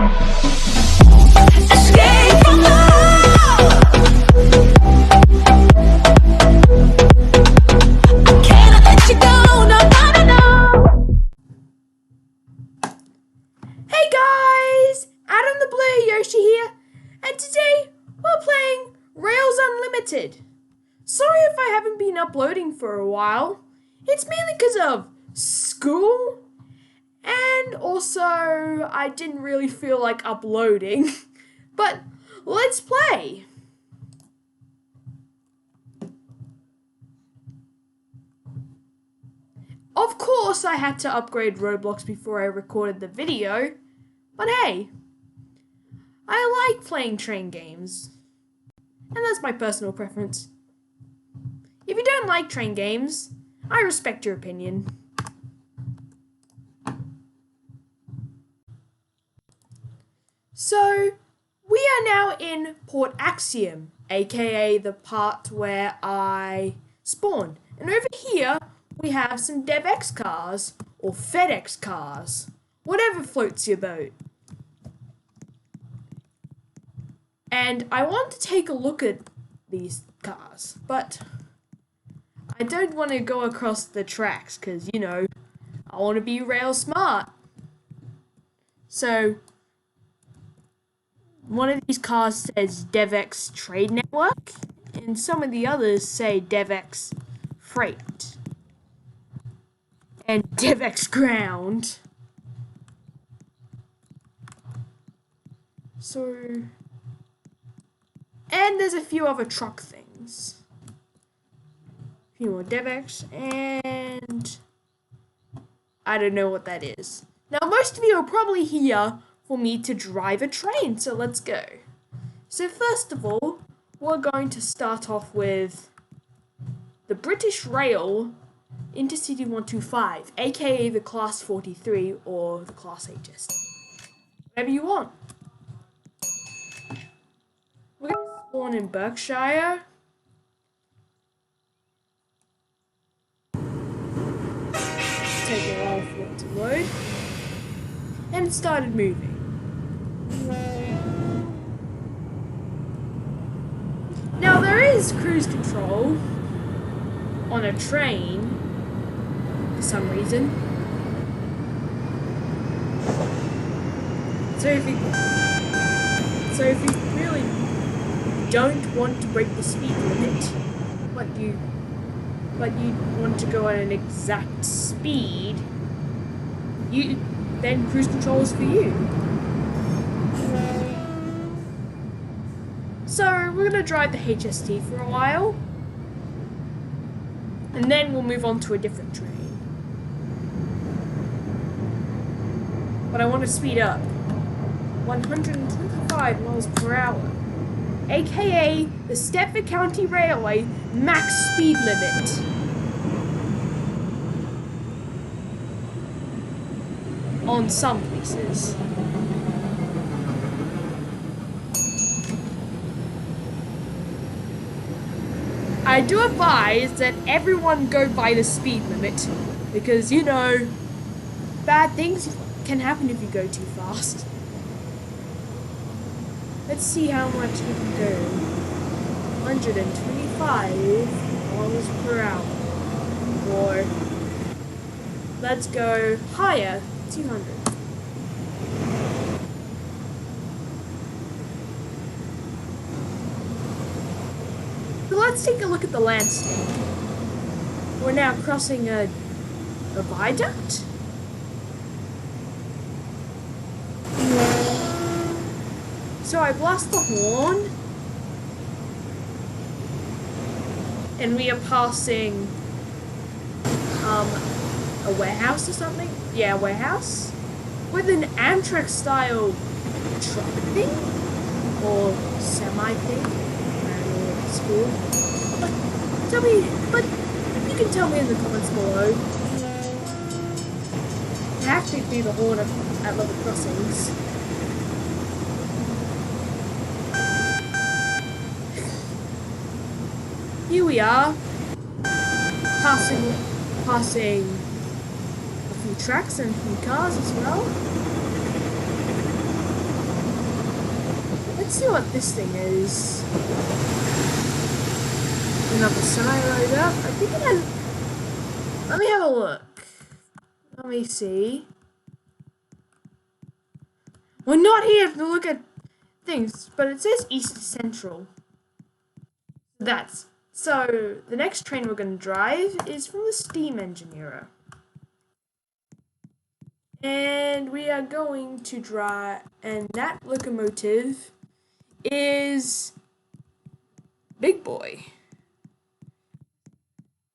Escape from love. I cannot let you go. No, no, no, no. Hey guys, Adam the Blue Yoshi here, and today we're playing Rails Unlimited. Sorry if I haven't been uploading for a while. It's mainly because of school, and also I didn't really feel like uploading. But let's play. Of course I had to upgrade Roblox before I recorded the video, but hey, I like playing train games, and that's my personal preference. If you don't like train games, I respect your opinion. So, we are now in Port Axiom, aka the part where I spawned. And over here, we have some DevX cars, or FedEx cars, whatever floats your boat. And I want to take a look at these cars, but I don't want to go across the tracks because, you know, I want to be rail smart. So, one of these cars says DevX Trade Network, and some of the others say DevX Freight and DevX Ground. So, and there's a few other truck things. A few more DevX, and I don't know what that is. Now, most of you are probably here for me to drive a train, so let's go. So first of all, we're going to start off with the British Rail Intercity 125, aka the Class 43 or the Class HST. Whatever you want. We're going to spawn in Berkshire. Take a while for it to load. And it started moving. Now there is cruise control on a train for some reason. So if you really don't want to break the speed limit, but you want to go at an exact speed, then cruise control is for you. So we're gonna drive the HST for a while, and then we'll move on to a different train. But I want to speed up. 125 miles per hour, aka the Stepford County Railway max speed limit. On some places. I do advise that everyone go by the speed limit, because, you know, bad things can happen if you go too fast. Let's see how much we can go. 125 miles per hour. Or let's go higher, 200. So let's take a look at the landscape. We're now crossing a viaduct. So I blast the horn, and we are passing a warehouse or something. Yeah, a warehouse with an Amtrak style truck thing or semi thing. I don't know what it's called. But you can tell me in the comments below. I have to do the horn at level crossings. Here we are, passing a few tracks and a few cars as well. see what this thing is. Another semi-load up. I think it has... Let me have a look. Let me see. We're not here to look at things, but it says East Central. So the next train we're going to drive is from the steam engine era. And we are going to drive, and that locomotive is Big Boy.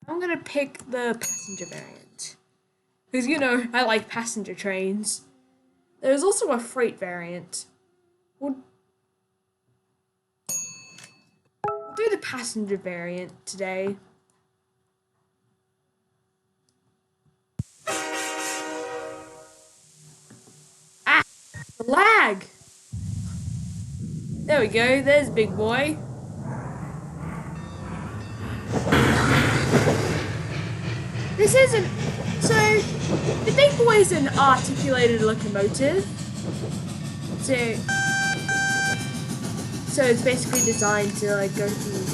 I'm going to pick the passenger variant. Because, you know, I like passenger trains. There's also a freight variant. We'll do the passenger variant today. Ah! The lag! There we go, there's Big Boy. This isn't... So, the Big Boy is an articulated locomotive. So it's basically designed to like go through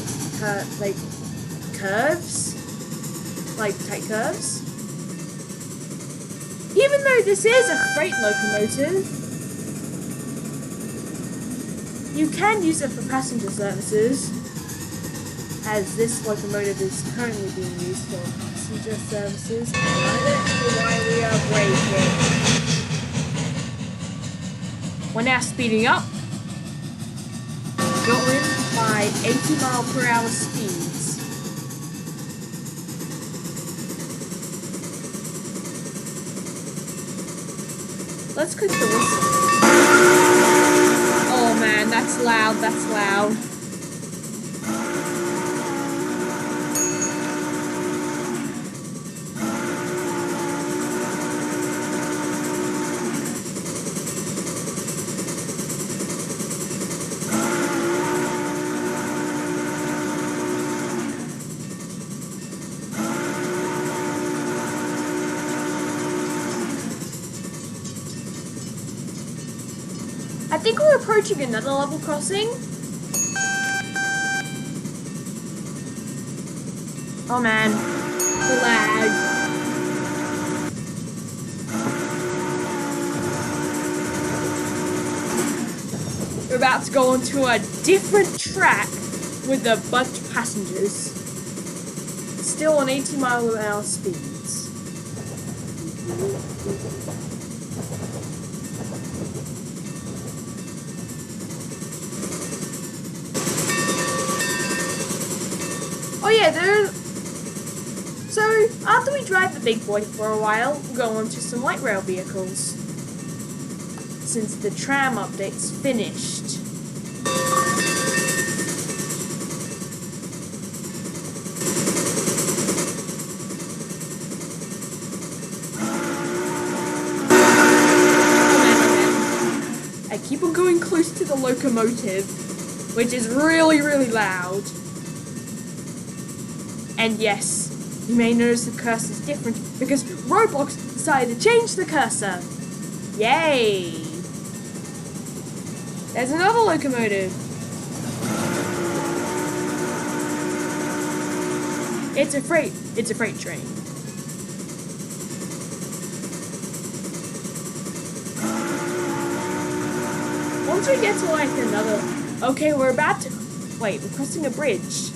curves, like tight curves. Even though this is a freight locomotive, you can use it for passenger services, as this locomotive is currently being used for passenger services. And I don't know why we are braking. We're now speeding up. Going by 80-mile-per-hour speeds. Let's click the whistle. Oh man, that's loud, that's loud. I think we're approaching another level crossing. Oh man, the lag. We're about to go onto a different track with a bunch of passengers. Still on 80-mile-per-hour speeds. Oh yeah, so after we drive the Big Boy for a while, we'll go on to some light rail vehicles. Since the tram update's finished. I keep on going close to the locomotive, which is really, really loud. And yes, you may notice the cursor is different because Roblox decided to change the cursor. Yay! There's another locomotive. It's a freight train. Once we get to like another, okay, we're crossing a bridge.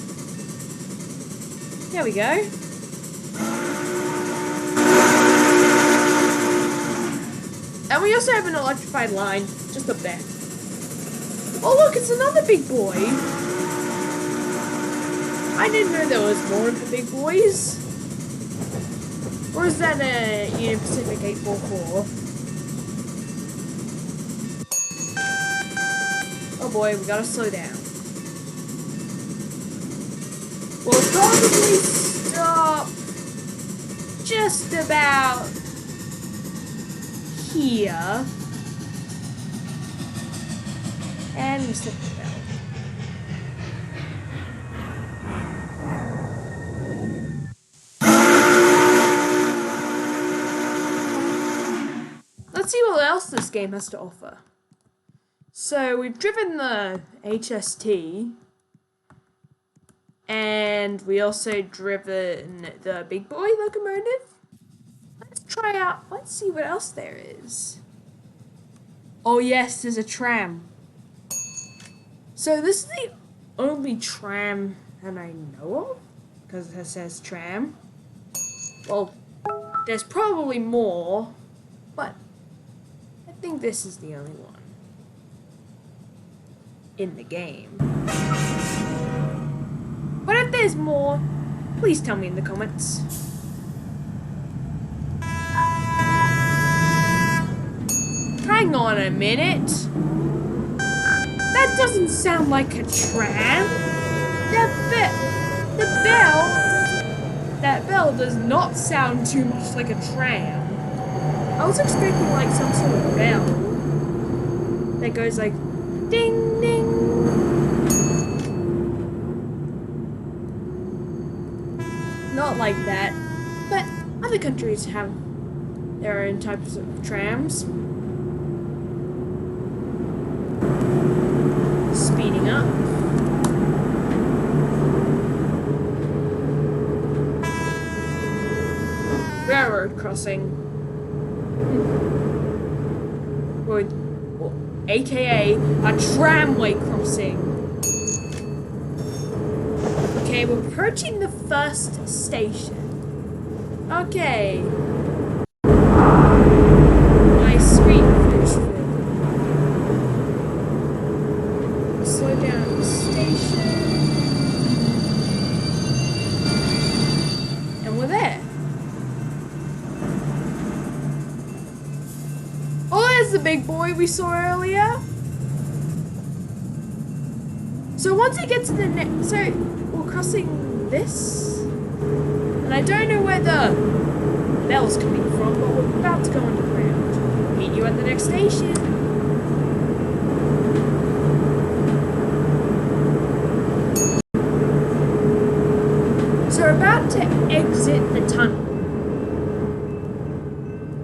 There we go. And we also have an electrified line just up there. Oh look, it's another Big Boy. I didn't know there was more of the Big Boys. Or is that a Uni Pacific 844? Oh boy, we gotta slow down. We'll probably stop just about here. And we set the bell. Let's see what else this game has to offer. So we've driven the HST, and we also driven the big boy locomotive. Let's see what else there is. Oh yes, there's a tram. So this is the only tram that I know of, because it says tram. Well, there's probably more, but I think this is the only one in the game. But if there's more, please tell me in the comments. Hang on a minute. That doesn't sound like a tram. That bell does not sound too much like a tram. I was expecting like some sort of bell that goes like ding ding. Not like that, but other countries have their own types of trams. Speeding up. Railroad crossing. Or AKA a tramway crossing. Okay, we're approaching the first station. Okay. My screen finished filling. Slow down the station. And we're there. Oh, there's the big boy we saw earlier. So once it gets to the next, so we're crossing this, and I don't know where the bell's coming from, but we're about to go underground. Meet you at the next station. So we're about to exit the tunnel,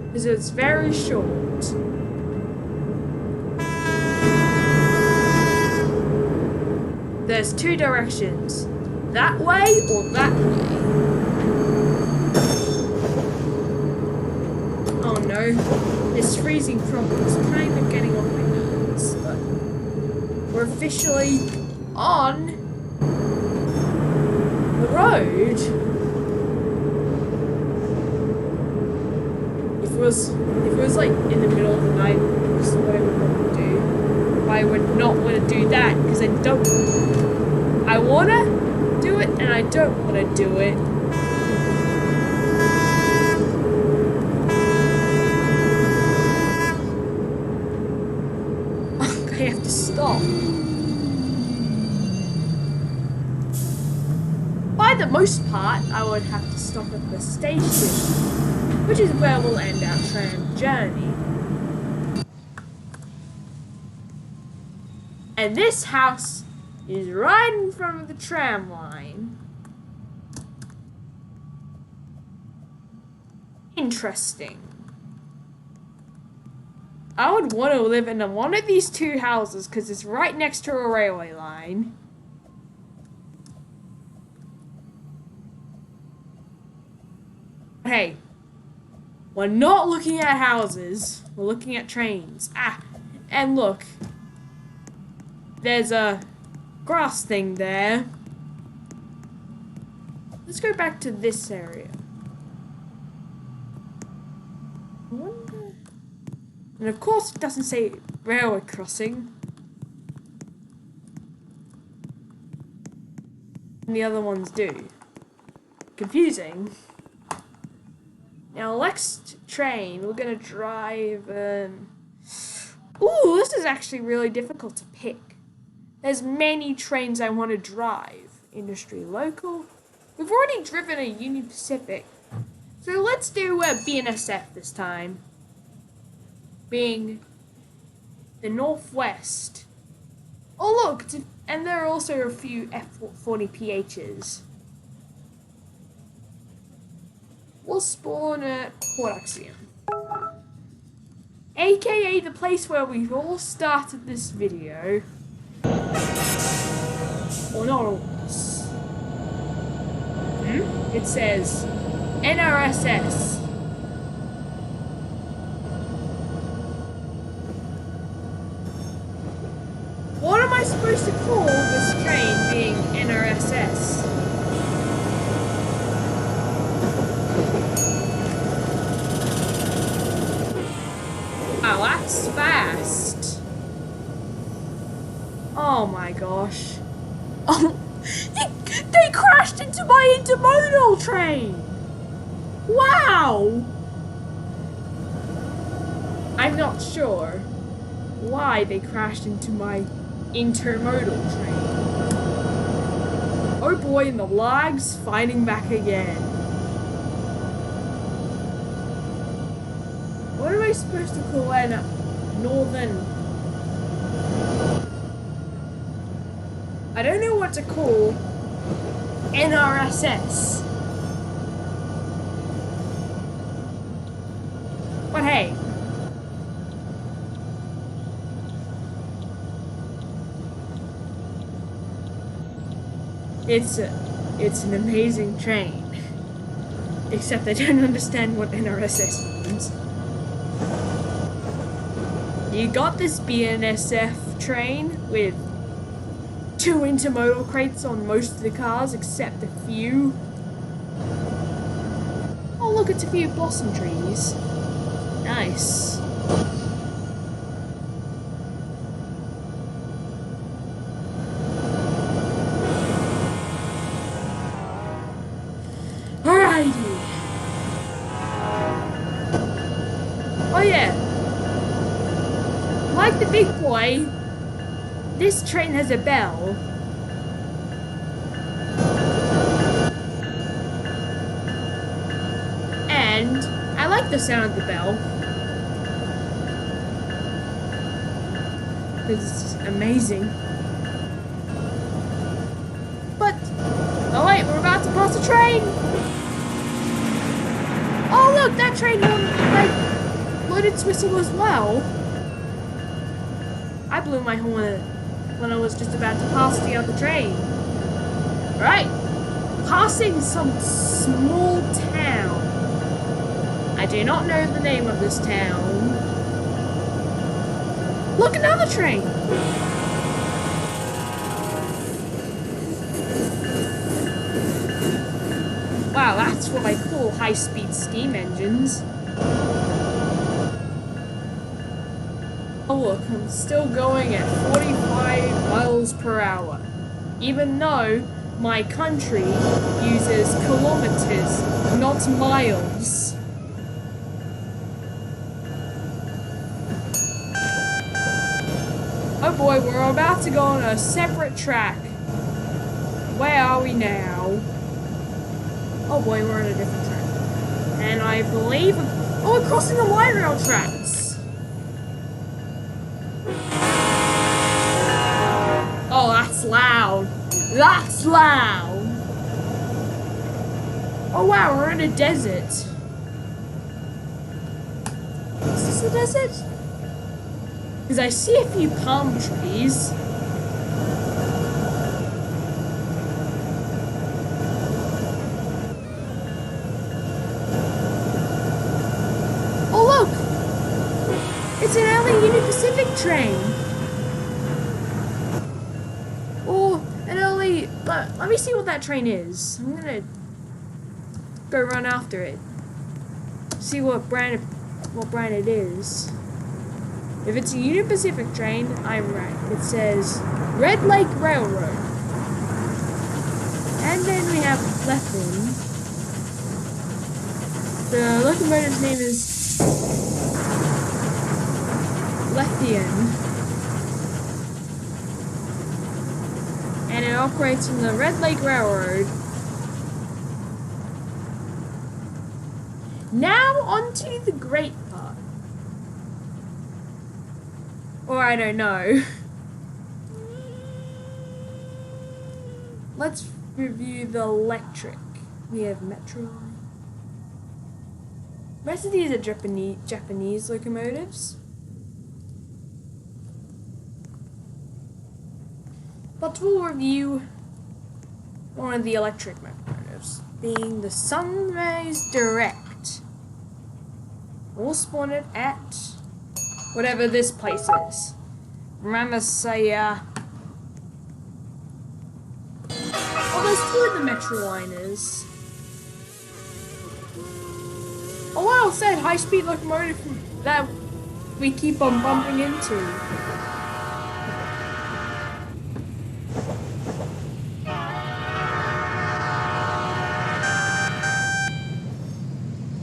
because it's very short. There's two directions, that way or that way. Oh no, this freezing problem is kind of getting on my nerves, but we're officially on the road. If it was like in the middle of the night, this is what I would probably do. I would not want to do that because I don't. I want to do it and I don't want to do it. I have to stop. By the most part, I would have to stop at the station, which is where we'll end our tram journey. And this house is right in front of the tram line. Interesting. I would want to live in one of these two houses because it's right next to a railway line. Hey, we're not looking at houses, we're looking at trains. And look. There's a grass thing there. Let's go back to this area. I wonder... And of course it doesn't say railway crossing. And the other ones do. Confusing. Now next train, we're gonna drive... Ooh, this is actually really difficult to pick. There's many trains I want to drive. Industry local. We've already driven a Uni Pacific. So let's do a BNSF this time. Being the Northwest. Oh look, and there are also a few F40PHs. We'll spawn at Port Axiom. aka the place where we've all started this video. Or not always. It says NRSS. What am I supposed to call this train being NRSS? Wow, that's fast. Oh my gosh. Oh, they crashed into my intermodal train. Wow. I'm not sure why they crashed into my intermodal train. Oh boy, and the lag's fighting back again. What am I supposed to call an northern? I don't know what to call NRSS. But hey. It's an amazing train. Except I don't understand what NRSS means. You got this BNSF train with 2 intermodal crates on most of the cars except a few. Oh look, it's a few blossom trees. Nice. Alrighty. Oh yeah. Like the big boy, this train has a bell. And I like the sound of the bell. Because it's just amazing. But, oh wait, we're about to pass a train! Oh look, that train blew its whistle as well. I blew my horn when I was just about to pass the other train. Right, passing some small town. I do not know the name of this town. Look, another train! Wow, that's what I call high-speed steam engines. Oh look, I'm still going at 45 miles per hour. Even though my country uses kilometers, not miles. Oh boy, we're about to go on a separate track. Where are we now? Oh boy, we're on a different track. And I believe... Oh, we're crossing the light rail tracks! Oh, that's loud. That's loud! Oh wow, we're in a desert. Is this a desert? Because I see a few palm trees. Oh look! It's an early Uni Pacific train. Or an early... Let me see what that train is. I'm gonna go run after it. See what brand it is. If it's a Uni Pacific train, I'm right. It says Red Lake Railroad. And then we have Lethbridge. The locomotive's name is Lethian. And it operates on the Red Lake Railroad. Now onto the great part. Or I don't know. Let's review the electric. We have Metro. Most of these are Japanese locomotives. But we'll review one of the electric locomotives, being the Sunrise Direct. We'll spawn it at whatever this place is. Remember, say, oh, there's two of the Metro liners. Oh wow, it's that high-speed locomotive that we keep on bumping into.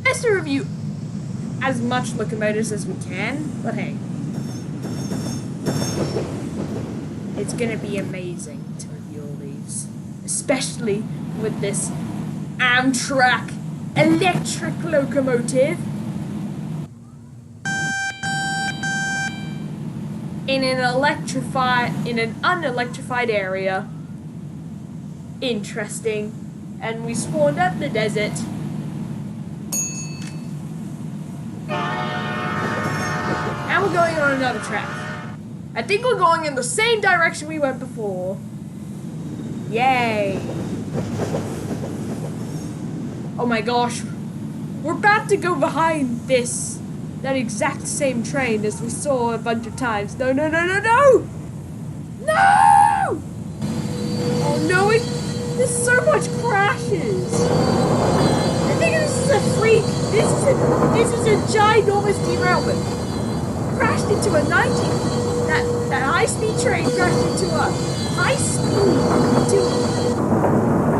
Let's review as much locomotives as we can, but hey. It's gonna be amazing to review all these. Especially with this Amtrak electric locomotive in an unelectrified area. Interesting. And we spawned at the desert. And we're going on another track. I think we're going in the same direction we went before. Yay. Oh my gosh. We're about to go behind that exact same train as we saw a bunch of times. No, no, no, no, no! No! Oh no, there's so much crashes. I think this is a freak. This is a ginormous derailment. Crashed into a 90. That high-speed train crashed into a high-speed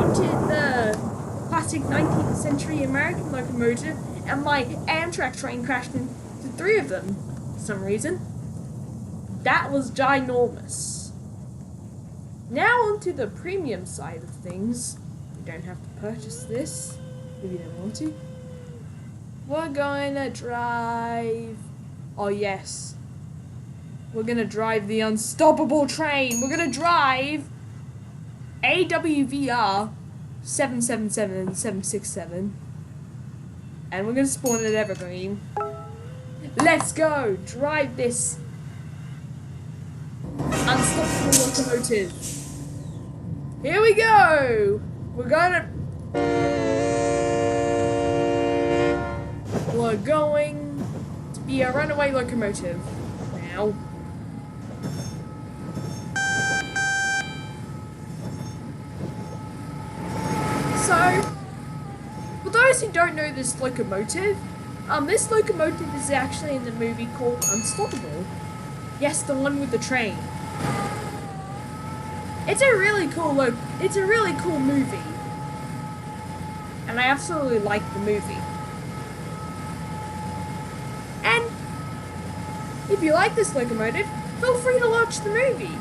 into the classic 19th century American locomotive, and my Amtrak train crashed into three of them for some reason. That was ginormous. Now onto the premium side of things. We don't have to purchase this if you don't want to. We're going to drive... Oh yes. We're going to drive the unstoppable train. We're going to drive AWVR 777 and 767. And we're going to spawn at Evergreen. Let's go! Drive this unstoppable locomotive. Here we go! We're going to be a runaway locomotive now. So, for those who don't know this locomotive is actually in the movie called Unstoppable. Yes, the one with the train. It's a really cool movie. And I absolutely like the movie. And if you like this locomotive, feel free to watch the movie.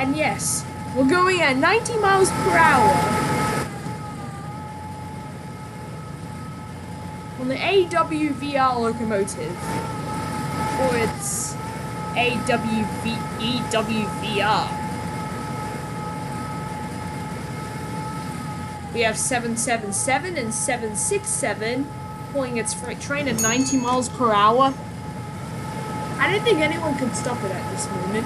And yes, we're going at 90 miles per hour on the AWVR locomotive, or it's AWVR. We have 777 and 767 pulling its freight train at 90 miles per hour. I don't think anyone can stop it at this moment.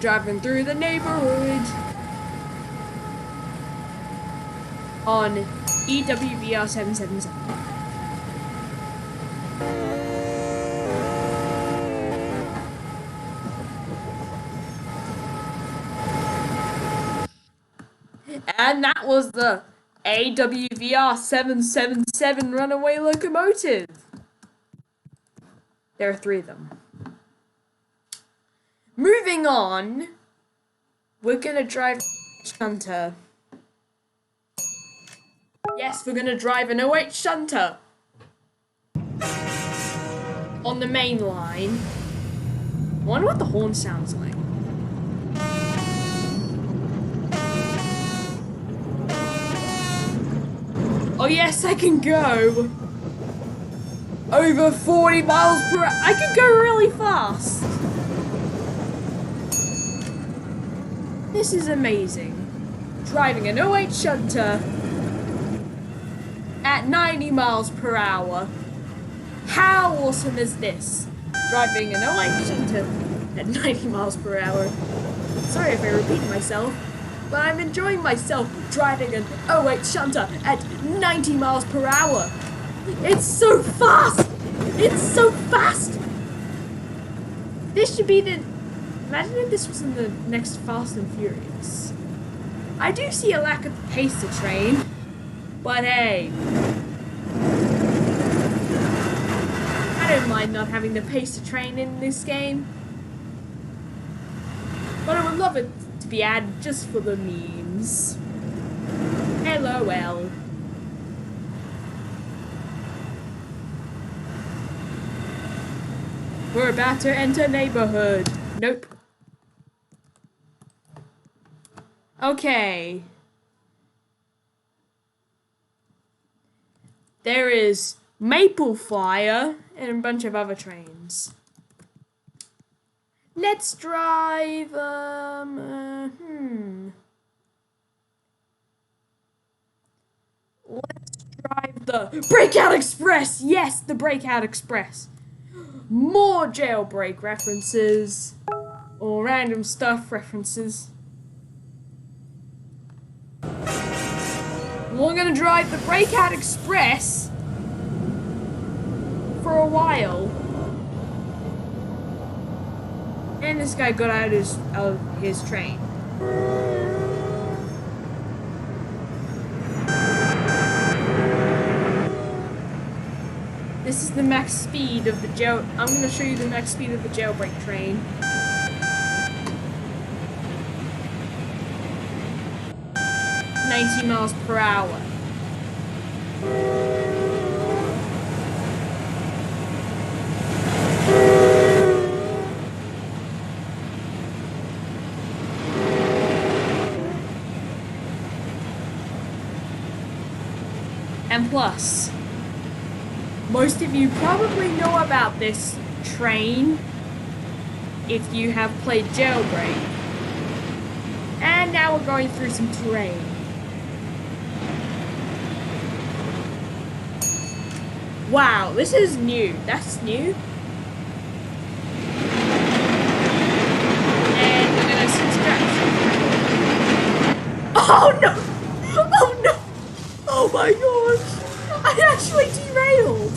Driving through the neighborhood on EWVR 777. And that was the AWVR 777 runaway locomotive. There are three of them. Moving on, we're gonna drive Hunter. Yes, we're gonna drive an OH Shunter on the main line. I wonder what the horn sounds like. Oh yes, I can go. Over 40 miles per hour. I could go really fast. This is amazing. Driving an '08 Shunter at 90 miles per hour. How awesome is this? Driving an '08 Shunter at 90 miles per hour. Sorry if I repeat myself, but I'm enjoying myself driving an '08 Shunter at 90 miles per hour. It's so fast! It's so fast! This should be the... Imagine if this was in the next Fast and Furious. I do see a lack of pace to train, but hey. I don't mind not having the pace to train in this game. But I would love it to be added just for the memes. LOL. We're about to enter neighborhood. Nope. Okay. There is Maple Flyer and a bunch of other trains. Let's drive, Let's drive the Breakout Express! Yes, the Breakout Express. More jailbreak references. Or random stuff references. We're gonna drive the Breakout Express for a while. And this guy got out of his train. This is the max speed of the jail. I'm gonna show you the max speed of the jailbreak train. 90 miles per hour. And plus, most of you probably know about this train if you have played Jailbreak. And now we're going through some terrain. Wow, this is new. That's new. And we're gonna subtract. Oh no! Oh no! Oh my gosh! I actually derailed!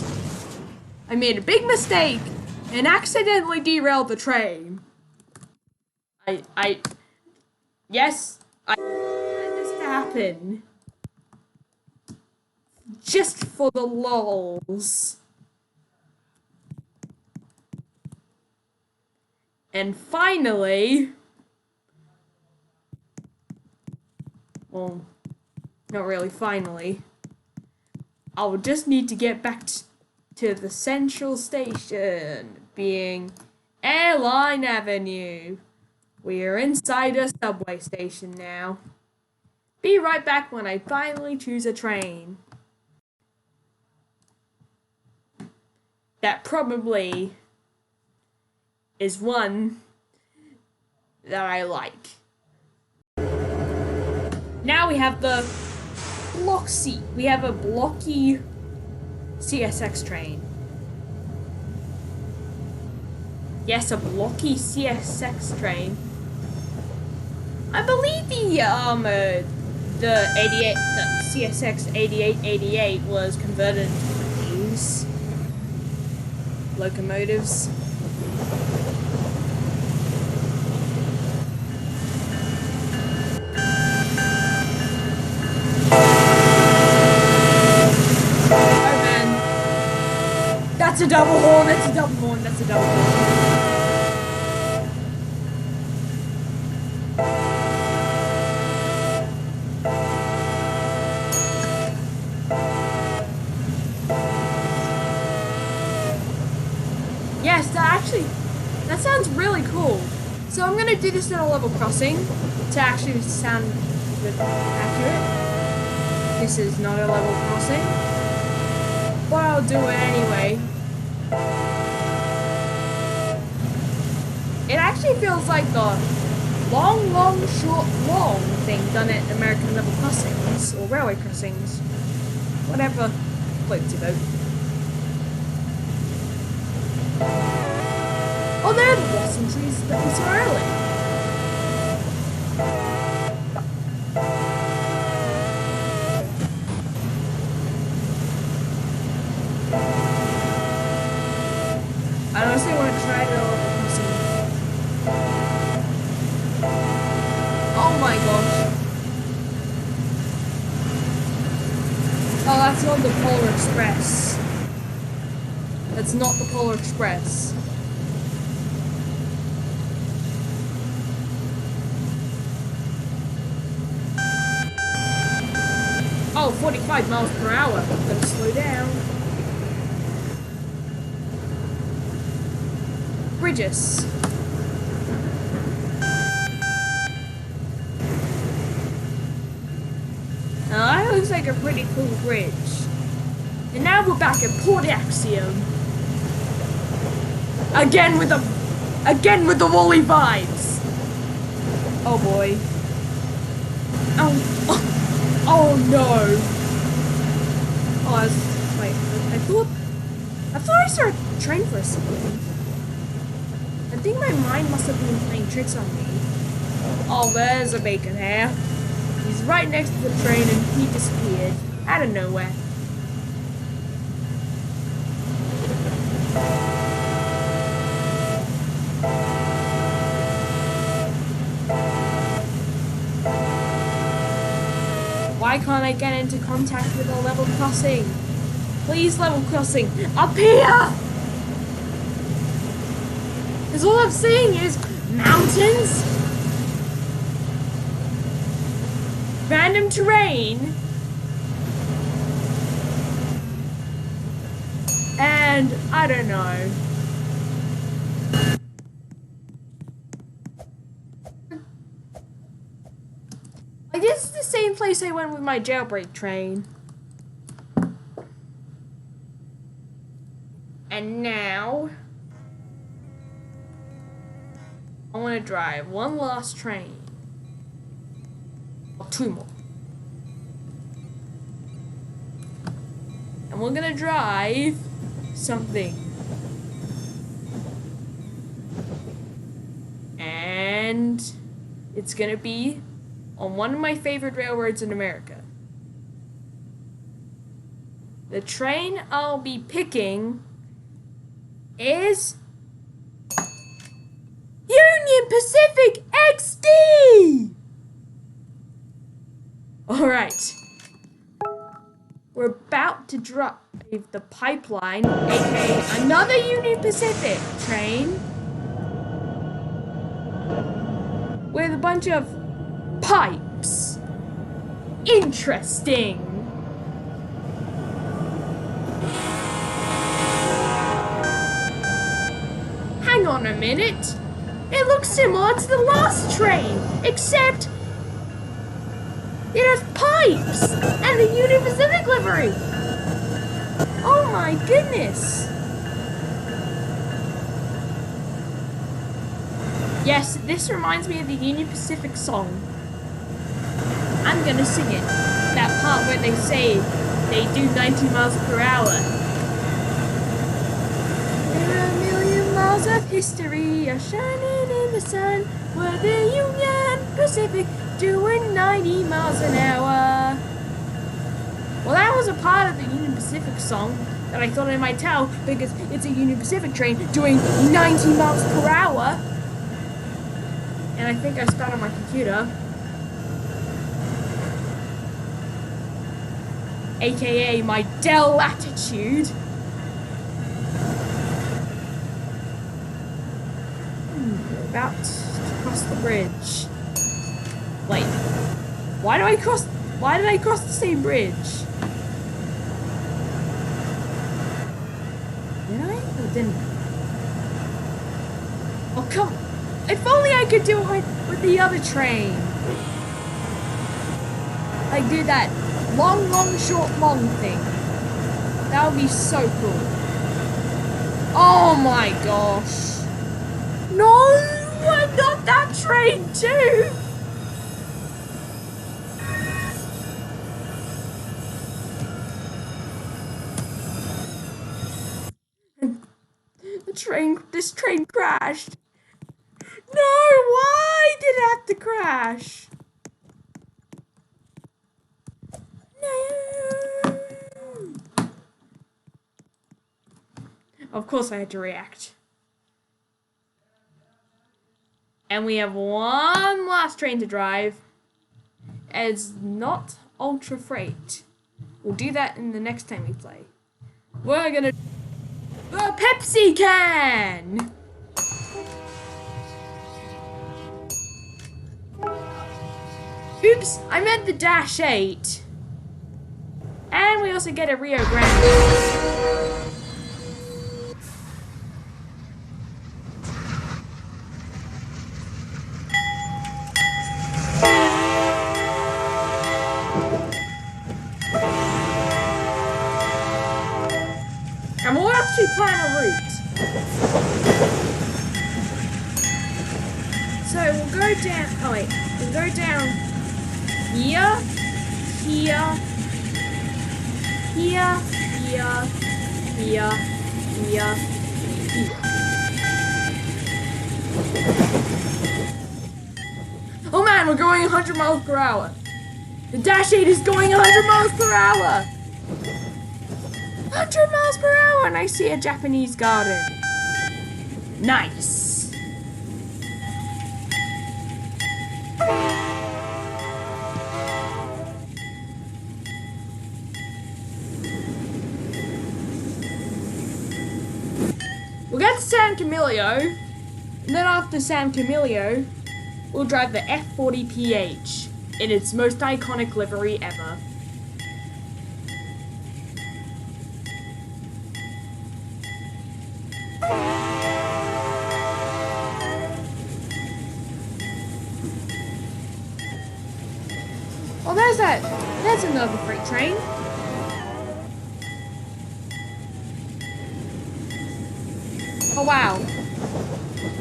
I made a big mistake and accidentally derailed the train. Yes, I wanted this to happen. Just for the lols. And finally, well, not really finally, I'll just need to get back to the central station, being Airline Avenue. We are inside a subway station now. Be right back when I finally choose a train. That probably is one that I like. Now we have the Bloxy. We have a blocky CSX train. Yes, a blocky CSX train. I believe the CSX 8888 was converted into one of these locomotives. Oh man. That's a double horn, that's a double horn, that's a double horn. Yes, that sounds really cool. So I'm gonna do this in a level crossing to actually sound a bit accurate. This is not a level crossing, but I'll do it anyway. It actually feels like the long, short, long thing done at American level crossings or railway crossings. Whatever floats your boat. Oh, there are the blossom trees that we saw earlier. I honestly want to try it all over crossing. Oh my gosh. Oh, that's not the Polar Express. That's not the Polar Express. Oh, 45 miles per hour. Gotta slow down. Bridges. Now that looks like a pretty cool bridge. And now we're back at Port Axiom. Again with the woolly vibes. Oh boy. Oh no. Oh, wait. I thought I saw a train for a second. I think my mind must have been playing tricks on me. Oh, there's a bacon hair. He's right next to the train and he disappeared out of nowhere. Why can't I get into contact with a level crossing? Please, level crossing, up here! Because all I'm seeing is mountains, random terrain, and I don't know. Like, this is the same place I went with my jailbreak train. And now I want to drive one last train. Or two more. And we're gonna drive something. And it's gonna be on one of my favorite railroads in America. The train I'll be picking is Uni Pacific XD! Alright. We're about to drive the pipeline, aka another Uni Pacific train with a bunch of pipes. Interesting. Hang on a minute. It looks similar to the last train, except it has pipes and the Uni Pacific livery. Oh my goodness. Yes, this reminds me of the Uni Pacific song. I'm gonna sing it. That part where they say they do 90 miles per hour. There are a million miles of history are shining in the sun, where the Union Pacific doing 90 miles an hour. Well, that was a part of the Union Pacific song that I thought I might tell because it's a Union Pacific train doing 90 miles per hour. And I think I spelled on my computer. AKA my Dell latitude. We're about to cross the bridge. Wait, why did I cross the same bridge? Did I? Or didn't I? Oh, come on. If only I could do it with the other train. Like, do that long, short, long thing. That would be so cool. Oh my gosh. No, not that train too. This train crashed. No, why did it have to crash? No. Of course I had to react. And we have one last train to drive. It's not ultra freight. We'll do that in the next time we play. We're gonna... The Pepsi can! Oops, I meant the Dash 8. And we also get a Rio Grande. And we'll actually plan a route. So we'll go down, oh wait, we'll go down here, here, here, here, here, here, here. Oh man, we're going 100 miles per hour. The Dash 8 is going 100 miles per hour. 100 miles per hour, and I see a Japanese garden. Nice. We'll get to San Camillo, and then after San Camillo, we'll drive the F40PH in its most iconic livery ever. Oh, there's that. There's another freight train. Oh, wow.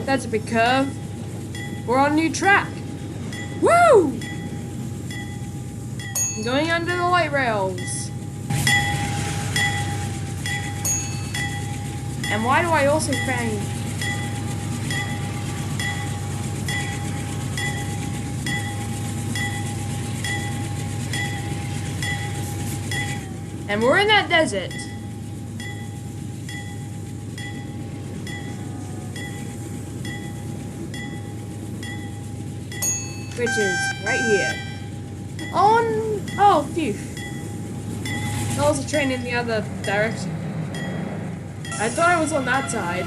That's a big curve. We're on a new track. Woo! I'm going under the light rails. And why do I also find... And we're in that desert. Which is right here. Oh, phew. There was a train in the other direction. I thought I was on that side.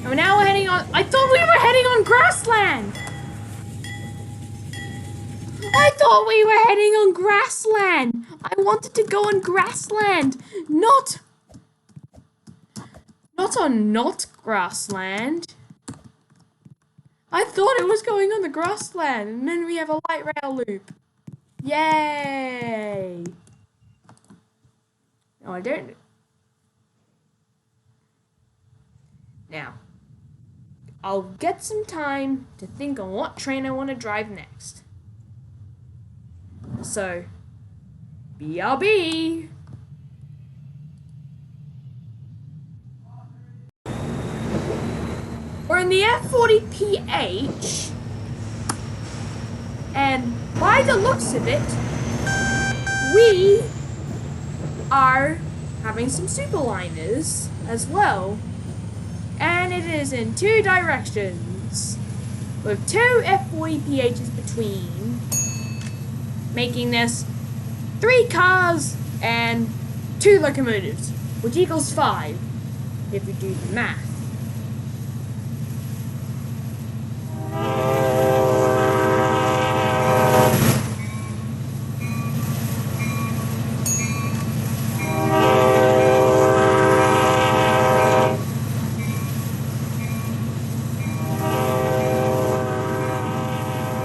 And now we're heading on... I thought we were heading on grassland! I thought we were heading on grassland! I wanted to go on grassland! Not on not grassland. I thought it was going on the grassland, and then we have a light rail loop. Yay! No, I don't. Now, I'll get some time to think on what train I want to drive next. So, BRB! We're in the F40PH, and by the looks of it, we are having some superliners as well, and it is in two directions, with two F40PHs between, making this 3 cars and 2 locomotives, which equals 5, if you do the math.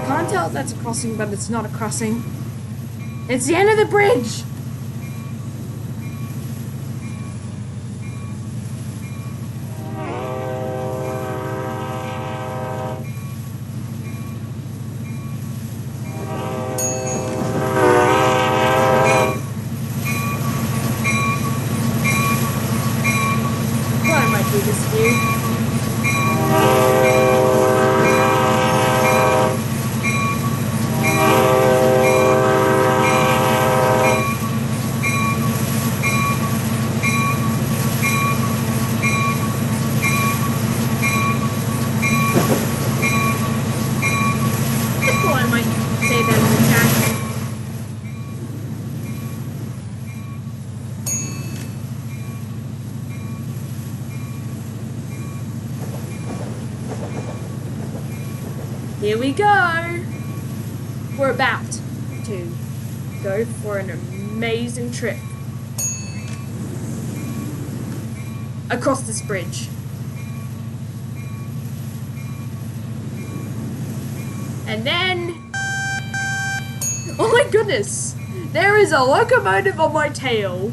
Can't tell if that's a crossing, but it's not a crossing. It's the end of the bridge! I might say that in the chat. Here we go. We're about to go for an amazing trip across this bridge. And then, oh my goodness, there is a locomotive on my tail.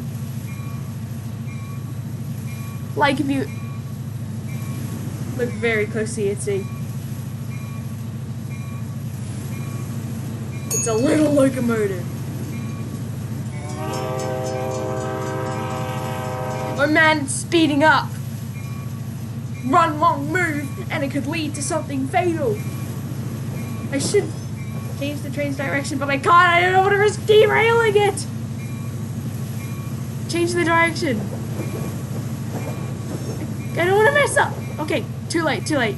Like if you look very closely, you'd see. It's a little locomotive. Oh man, it's speeding up. Run, long, move, and it could lead to something fatal. I should change the train's direction, but I can't. I don't want to risk derailing it. Change the direction. I don't want to mess up. Okay, too late, too late.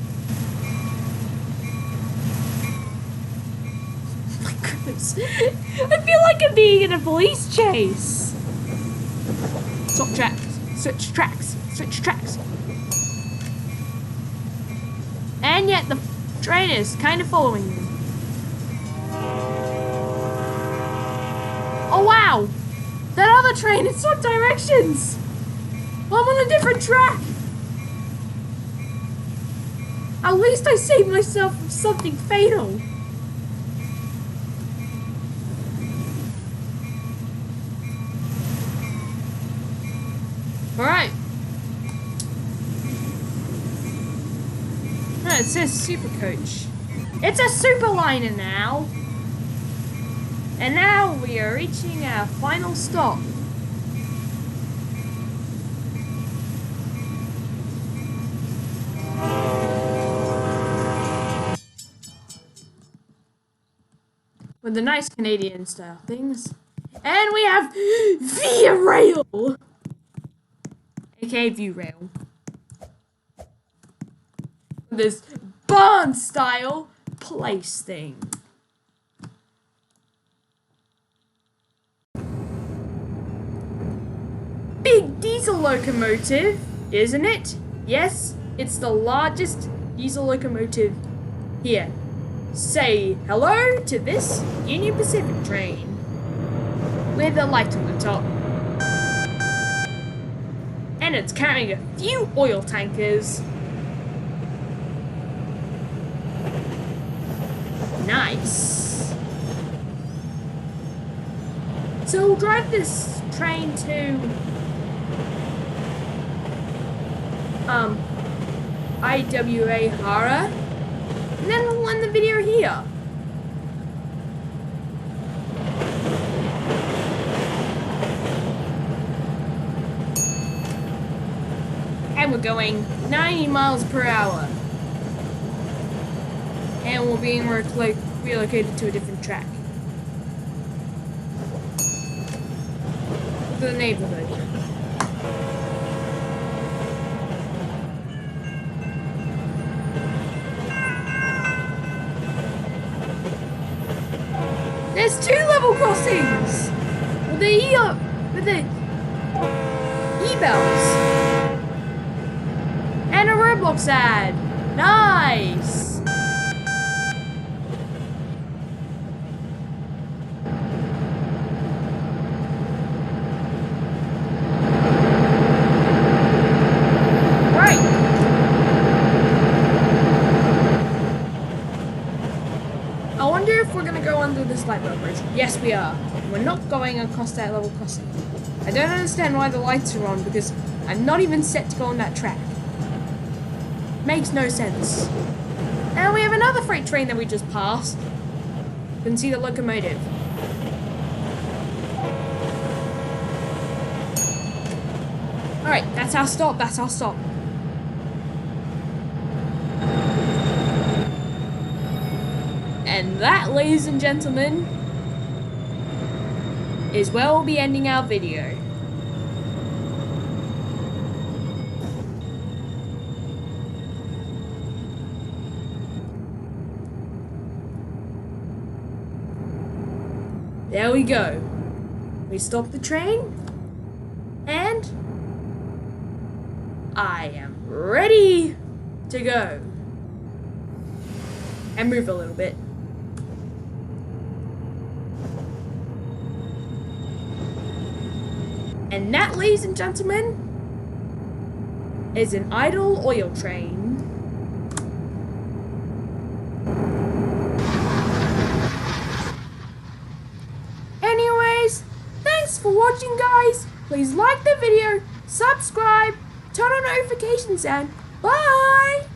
Oh my goodness. I feel like I'm being in a police chase. Swap tracks, switch tracks, switch tracks. And yet the train is kind of following me. Oh wow! That other train, it swapped directions! I'm on a different track! At least I saved myself from something fatal. Alright. No, it says super coach. It's a superliner now! And now we are reaching our final stop. With the nice Canadian style things. And we have Via Rail! aka View Rail. This barn style place thing. Big diesel locomotive, isn't it? Yes, it's the largest diesel locomotive here. Say hello to this Uni Pacific train with a light on the top. And it's carrying a few oil tankers. Nice. So we'll drive this train to AWVR Hunter, and then we'll end the video here. And we're going 90 miles per hour. And we're being relocated to a different track. Look at the neighborhood. There's 2 level crossings with the e-bells and a Roblox ad. Nice. This light rail bridge. Yes, we are. We're not going across that level crossing. I don't understand why the lights are on because I'm not even set to go on that track. Makes no sense. And we have another freight train that we just passed. You can see the locomotive. Alright, that's our stop. That's our stop. And that, ladies and gentlemen, is where we'll be ending our video. There we go. We stop the train, and I am ready to go. And move a little bit. And that, ladies and gentlemen, is an idle oil train. Anyways, thanks for watching, guys. Please like the video, subscribe, turn on notifications, and bye!